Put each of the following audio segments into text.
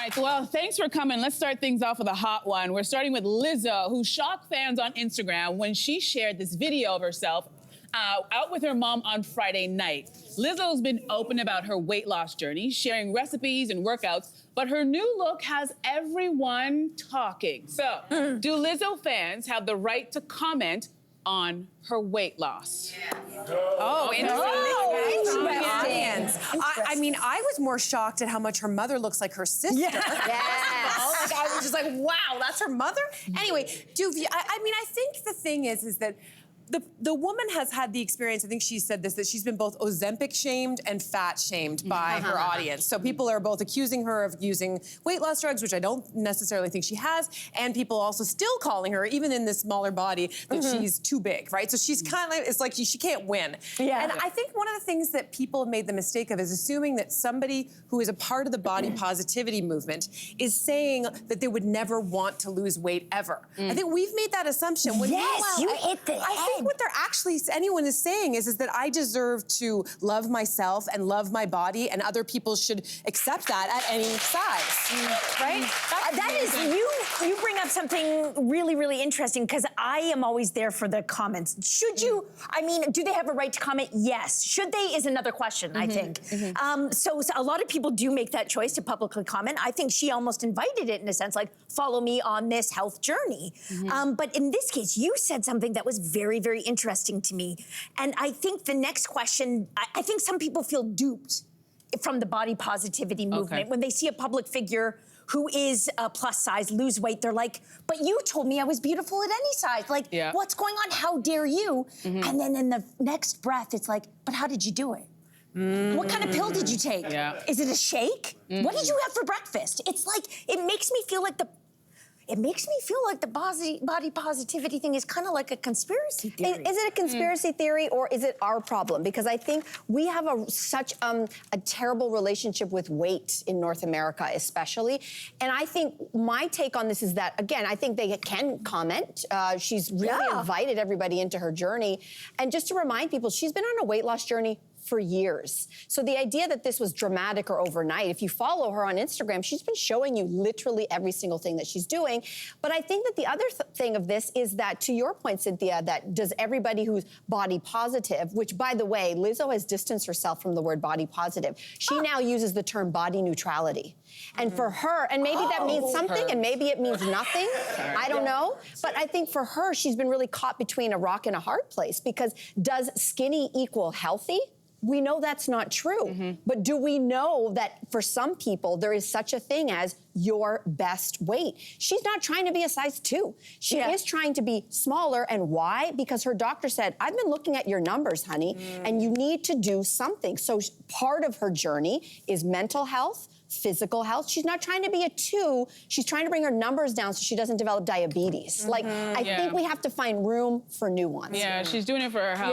right, well, thanks for coming. Let's start things off with a hot one. We're starting with Lizzo, who shocked fans on Instagram when she shared this video of herself out with her mom on Friday night. Lizzo's been open about her weight loss journey, sharing recipes and workouts, but her new look has everyone talking. So, do Lizzo fans have the right to comment on her weight loss? Oh, interesting. I mean, I was more shocked at how much her mother looks like her sister. Yes. Like, I was just like, wow, that's her mother? Anyway, I mean, I think the thing is that the woman has had the experience, I think she said this, that she's been both Ozempic shamed and fat shamed by her audience. So people are both accusing her of using weight loss drugs, which I don't necessarily think she has, and people also still calling her, even in this smaller body, that she's too big, right? So she's kind of, it's like she can't win. Yeah. And I think one of the things that people have made the mistake of is assuming that somebody who is a part of the body positivity movement is saying that they would never want to lose weight ever. I think we've made that assumption. When Yes, you hit the I head. think what they're actually, anyone is saying is that I deserve to love myself and love my body, and other people should accept that at any size, right? That is, you bring up something really, really interesting, because I am always there for the comments. Should you, I mean, do they have a right to comment? Yes. Should they is another question, I think. So a lot of people do make that choice to publicly comment. I think she almost invited it in a sense, like, follow me on this health journey. But in this case, you said something that was very, very interesting to me. And I think the next question, I think some people feel duped from the body positivity movement. When they see a public figure who is plus size lose weight, they're like, but you told me I was beautiful at any size. Like, what's going on? How dare you? And then in the next breath, it's like, but how did you do it? What kind of pill did you take? Is it a shake? What did you have for breakfast? It's like, it makes me feel like the body positivity thing is kind of like a conspiracy theory. Is it a conspiracy theory, or is it our problem? Because I think we have such a terrible relationship with weight in North America, especially. And I think my take on this is that, again, I think they can comment. She's really invited everybody into her journey. And just to remind people, she's been on a weight loss journey for years. So the idea that this was dramatic or overnight, if you follow her on Instagram, she's been showing you literally every single thing that she's doing. But I think that the other thing of this is that, to your point, Cynthia, that does everybody who's body positive, which, by the way, Lizzo has distanced herself from the word body positive. She now uses the term body neutrality. And for her, and maybe that means something, and maybe it means nothing, I don't know. But I think for her, she's been really caught between a rock and a hard place, because does skinny equal healthy? We know that's not true. But do we know that for some people, there is such a thing as your best weight? She's not trying to be a size 2. She is trying to be smaller. And why? Because her doctor said, I've been looking at your numbers, honey, and you need to do something. So part of her journey is mental health, physical health. She's not trying to be a 2. She's trying to bring her numbers down so she doesn't develop diabetes. Like, I think we have to find room for nuance. Yeah, she's doing it for her health.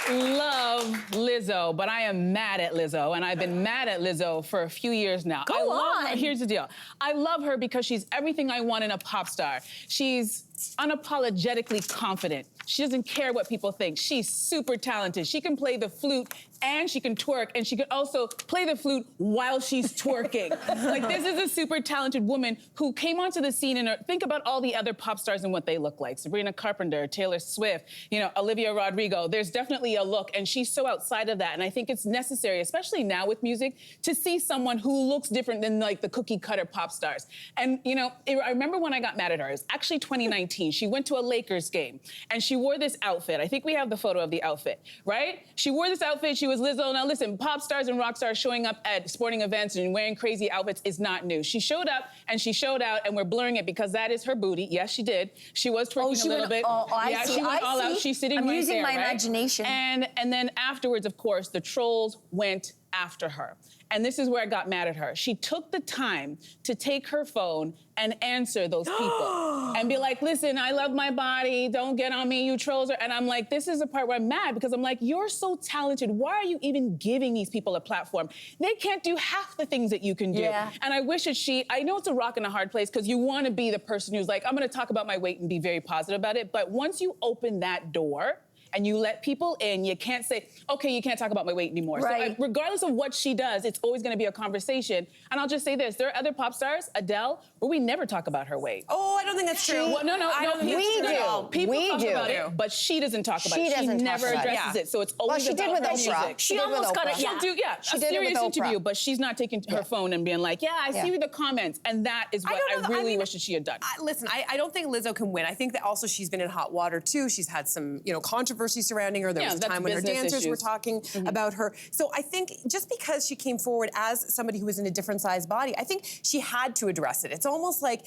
I love Lizzo, but I am mad at Lizzo, and I've been mad at Lizzo for a few years now. Go on. Here's the deal. I love her because she's everything I want in a pop star. She's unapologetically confident. She doesn't care what people think. She's super talented. She can play the flute and she can twerk, and she can also play the flute while she's twerking. Like, this is a super talented woman who came onto the scene, and think about all the other pop stars and what they look like. Sabrina Carpenter, Taylor Swift, you know, Olivia Rodrigo. There's definitely a look, and she's so outside of that. And I think it's necessary, especially now with music, to see someone who looks different than like the cookie cutter pop stars. And you know, I remember when I got mad at her, it was actually 2019. She went to a Lakers game, and she wore this outfit. I think we have the photo of the outfit, right? She wore this outfit, she was Lizzo. Now listen, pop stars and rock stars showing up at sporting events and wearing crazy outfits is not new. She showed up and she showed out, and we're blurring it because that is her booty. Yes, she did. She was twerking a little bit. I see. She went all out. She's sitting right there, I'm using my right? imagination. And then afterwards, of course, the trolls went after her. And this is where I got mad at her. She took the time to take her phone and answer those people and be like, listen, I love my body. Don't get on me, you trolls. And I'm like, this is the part where I'm mad, because I'm like, you're so talented. Why are you even giving these people a platform? They can't do half the things that you can do. And I wish that I know it's a rock and a hard place, because you want to be the person who's like, I'm going to talk about my weight and be very positive about it. But once you open that door, and you let people in, you can't say, okay, you can't talk about my weight anymore. Right. So regardless of what she does, it's always gonna be a conversation. And I'll just say this, there are other pop stars, Adele, where we never talk about her weight. Oh, I don't think that's true. Well, no, We do. People We talk do. about it, but she doesn't talk about She it. She doesn't talk never about it. addresses Yeah. it. So it's Well, always she did about with her Oprah. music. She did with almost got Oprah. it. She'll do, She a did it with serious Oprah. interview, but she's not taking her phone and being like, yeah, I see the comments. And that is what I really wish that she had done. Listen, I don't think Lizzo can win. I think that also she's been in hot water too. She's had some, controversy surrounding her. There was a that's time when her business dancers were issues. talking about her. So I think just because she came forward as somebody who was in a different size body, I think she had to address it. It's almost like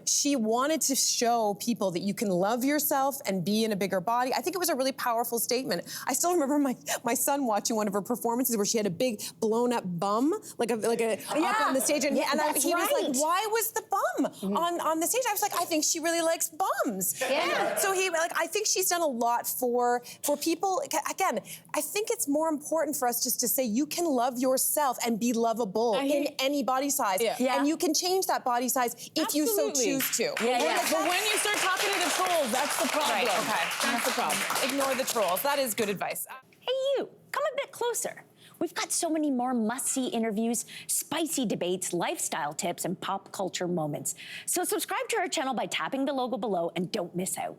she wanted to show people that you can love yourself and be in a bigger body. I think it was a really powerful statement. I still remember my son watching one of her performances where she had a big blown up bum, like a up on the stage, and, Yeah, and that's he was right. like, "Why was the bum on the stage?" I was like, "I think she really likes bums." Yeah. So I think she's done a lot for people. Again, I think it's more important for us just to say you can love yourself and be lovable in any body size, Yeah. and you can change that body size if you so Absolutely. choose to. But when you start talking to the trolls, that's the problem. Right, okay. That's the problem. Ignore the trolls. That is good advice. Hey, you, come a bit closer. We've got so many more must-see interviews, spicy debates, lifestyle tips, and pop culture moments. So subscribe to our channel by tapping the logo below and don't miss out.